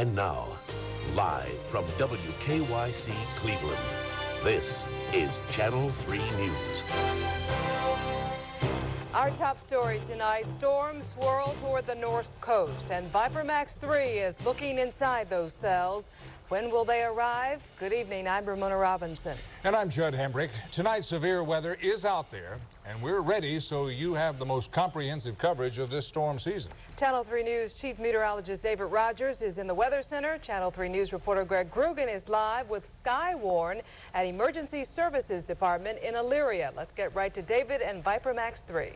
And now, live from WKYC Cleveland, this is Channel 3 News. Our top story tonight, storms swirl toward the north coast, and Viper Max 3 is looking inside those cells. When will they arrive? Good evening, I'm Ramona Robinson. And I'm Judd Hembrick. Tonight, severe weather is out there, and we're ready so you have the most comprehensive coverage of this storm season. Channel 3 News Chief Meteorologist David Rogers is in the Weather Center. Channel 3 News reporter Greg Grugan is live with Skywarn at Emergency Services Department in Elyria. Let's get right to David and Viper Max 3.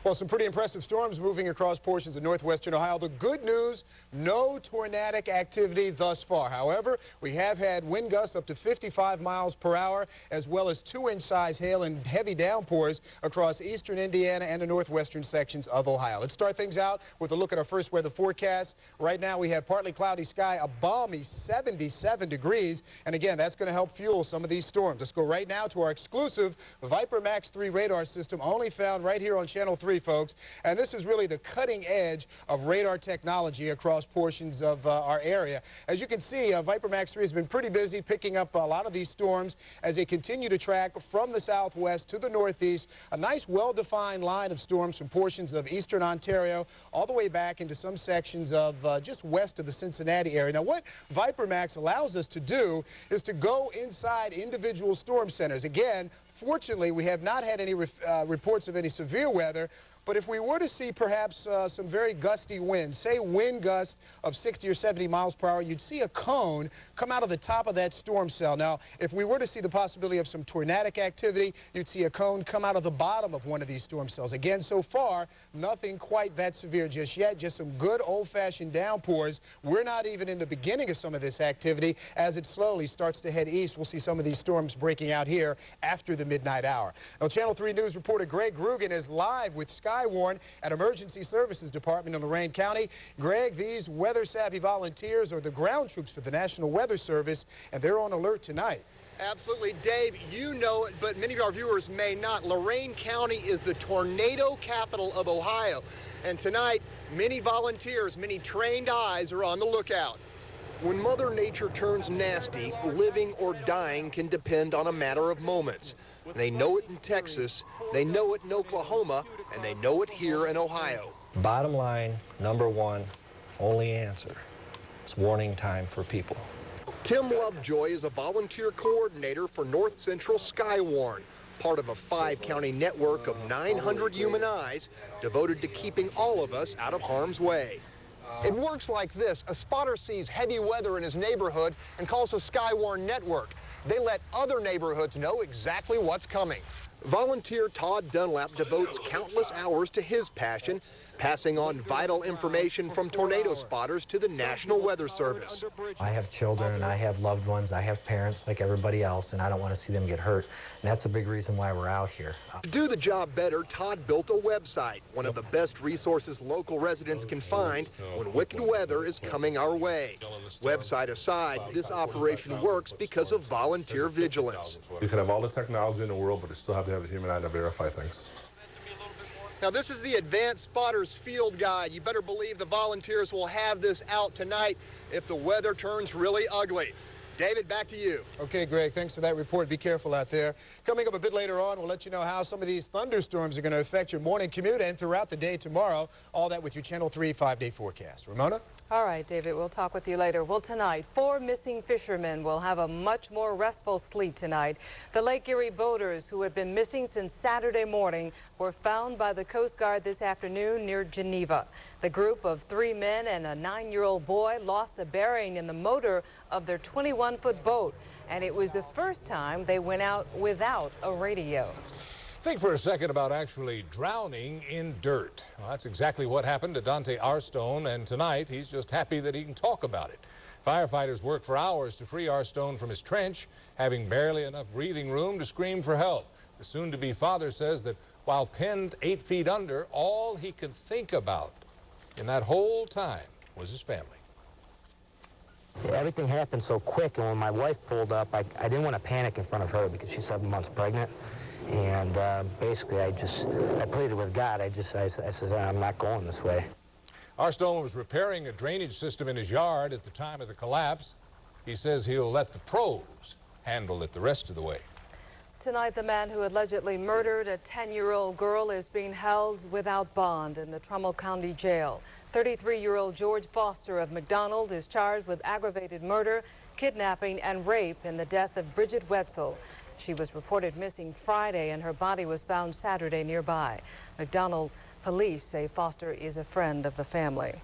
Well, some pretty impressive storms moving across portions of northwestern Ohio. The good news, no tornadic activity thus far. However, we have had wind gusts up to 55 miles per hour, as well as 2-inch size hail and heavy downpours across eastern Indiana and the northwestern sections of Ohio. Let's start things out with a look at our first weather forecast. Right now, we have partly cloudy sky, a balmy 77 degrees. And again, that's going to help fuel some of these storms. Let's go right now to our exclusive Viper Max 3 radar system, only found right here on Channel 3, folks. And this is really the cutting edge of radar technology across portions of our area. As you can see, Viper Max 3 has been pretty busy picking up a lot of these storms as they continue to track from the southwest to the northeast. A nice, well-defined line of storms from portions of eastern Ontario all the way back into some sections of just west of the Cincinnati area. Now, what Viper Max allows us to do is to go inside individual storm centers. Again, fortunately, we have not had any reports of any severe weather. But if we were to see perhaps some very gusty winds, say wind gusts of 60 or 70 miles per hour, you'd see a cone come out of the top of that storm cell. Now, if we were to see the possibility of some tornadic activity, you'd see a cone come out of the bottom of one of these storm cells. Again, so far, nothing quite that severe just yet, just some good old-fashioned downpours. We're not even in the beginning of some of this activity. As it slowly starts to head east, we'll see some of these storms breaking out here after the midnight hour. Now, Channel 3 News reporter Greg Grugan is live with Skywarn at Emergency Services Department in Lorain County. Greg, these weather-savvy volunteers are the ground troops for the National Weather Service, and they're on alert tonight. Absolutely, Dave. You know it, but many of our viewers may not. Lorain County is the tornado capital of Ohio, and tonight, many volunteers, many trained eyes are on the lookout. When Mother Nature turns nasty, living or dying can depend on a matter of moments. They know it in Texas, they know it in Oklahoma, and they know it here in Ohio. Bottom line, number one, only answer. It's warning time for people. Tim Lovejoy is a volunteer coordinator for North Central Skywarn, part of a 5-county network of 900 human eyes devoted to keeping all of us out of harm's way. It works like this. A spotter sees heavy weather in his neighborhood and calls the Skywarn network. They let other neighborhoods know exactly what's coming. Volunteer Todd Dunlap devotes countless hours to his passion, passing on vital information from tornado spotters to the National Weather Service. I have children and I have loved ones. I have parents like everybody else, and I don't want to see them get hurt. And that's a big reason why we're out here. To do the job better, Todd built a website, one of the best resources local residents can find when wicked weather is coming our way. Website aside, this operation works because of volunteer vigilance. You can have all the technology in the world, but you still have to have a human eye to verify things. Now, this is the Advanced Spotters Field Guide. You better believe the volunteers will have this out tonight if the weather turns really ugly. David, back to you. Okay, Greg, thanks for that report. Be careful out there. Coming up a bit later on, we'll let you know how some of these thunderstorms are going to affect your morning commute and throughout the day tomorrow. All that with your Channel 3 5-day forecast. Ramona? All right, David, we'll talk with you later. Well, tonight, 4 missing fishermen will have a much more restful sleep tonight. The Lake Erie boaters who had been missing since Saturday morning were found by the Coast Guard this afternoon near Geneva. The group of 3 men and a 9-year-old boy lost a bearing in the motor of their 21-foot boat, and it was the first time they went out without a radio. Think for a second about actually drowning in dirt. Well, that's exactly what happened to Dante Arstone, and tonight he's just happy that he can talk about it. Firefighters worked for hours to free Arstone from his trench, having barely enough breathing room to scream for help. The soon-to-be father says that while pinned 8 feet under, all he could think about in that whole time was his family. Everything happened so quick, and when my wife pulled up, I didn't want to panic in front of her because she's 7 months pregnant. And basically, I pleaded with God. I said, I'm not going this way. Arstone was repairing a drainage system in his yard at the time of the collapse. He says he'll let the pros handle it the rest of the way. Tonight, the man who allegedly murdered a 10-year-old girl is being held without bond in the Trumbull County Jail. 33-year-old George Foster of McDonald is charged with aggravated murder, kidnapping, and rape in the death of Bridget Wetzel. She was reported missing Friday, and her body was found Saturday nearby. McDonald police say Foster is a friend of the family.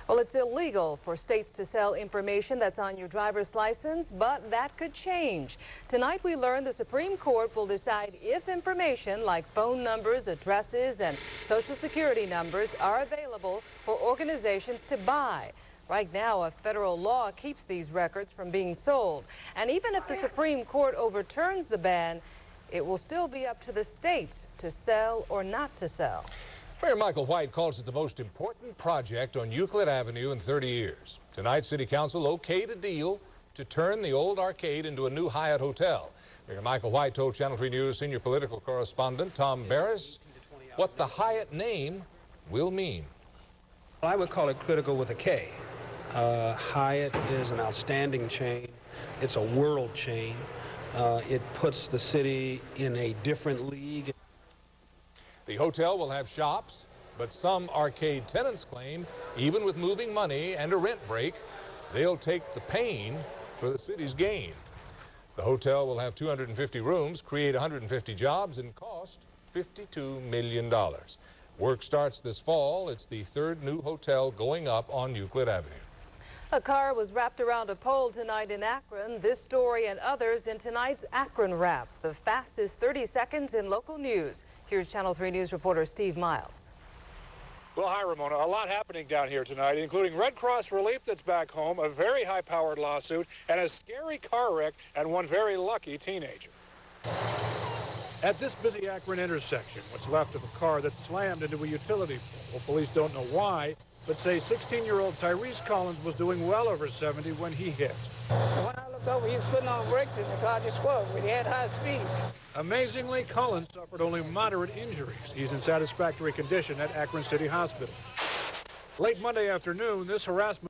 Well, it's illegal for states to sell information that's on your driver's license, but that could change. Tonight, we learned the Supreme Court will decide if information like phone numbers, addresses, and Social Security numbers are available for organizations to buy. Right now, a federal law keeps these records from being sold. And even if the Supreme Court overturns the ban, it will still be up to the states to sell or not to sell. Mayor Michael White calls it the most important project on Euclid Avenue in 30 years. Tonight, City Council okayed a deal to turn the old arcade into a new Hyatt hotel. Mayor Michael White told Channel 3 News senior political correspondent Tom Barris what the Hyatt name will mean. I would call it critical with a K. Hyatt is an outstanding chain. It's a world chain. It puts the city in a different league. The hotel will have shops, but some arcade tenants claim even with moving money and a rent break, they'll take the pain for the city's gain. The hotel will have 250 rooms, create 150 jobs, and cost $52 million. Work starts this fall. It's the third new hotel going up on Euclid Avenue. A car was wrapped around a pole tonight in Akron. This story and others in tonight's Akron Wrap, the fastest 30 seconds in local news. Here's Channel 3 News reporter Steve Miles. Well, hi, Ramona. A lot happening down here tonight, including Red Cross Relief that's back home, a very high-powered lawsuit, and a scary car wreck, and one very lucky teenager. At this busy Akron intersection, what's left of a car that slammed into a utility pole. Police don't know why, but say 16-year-old Tyrese Collins was doing well over 70 when he hit. When I looked over, he was putting on brakes and the car just swerved. He had high speed. Amazingly, Collins suffered only moderate injuries. He's in satisfactory condition at Akron City Hospital. Late Monday afternoon, this harassment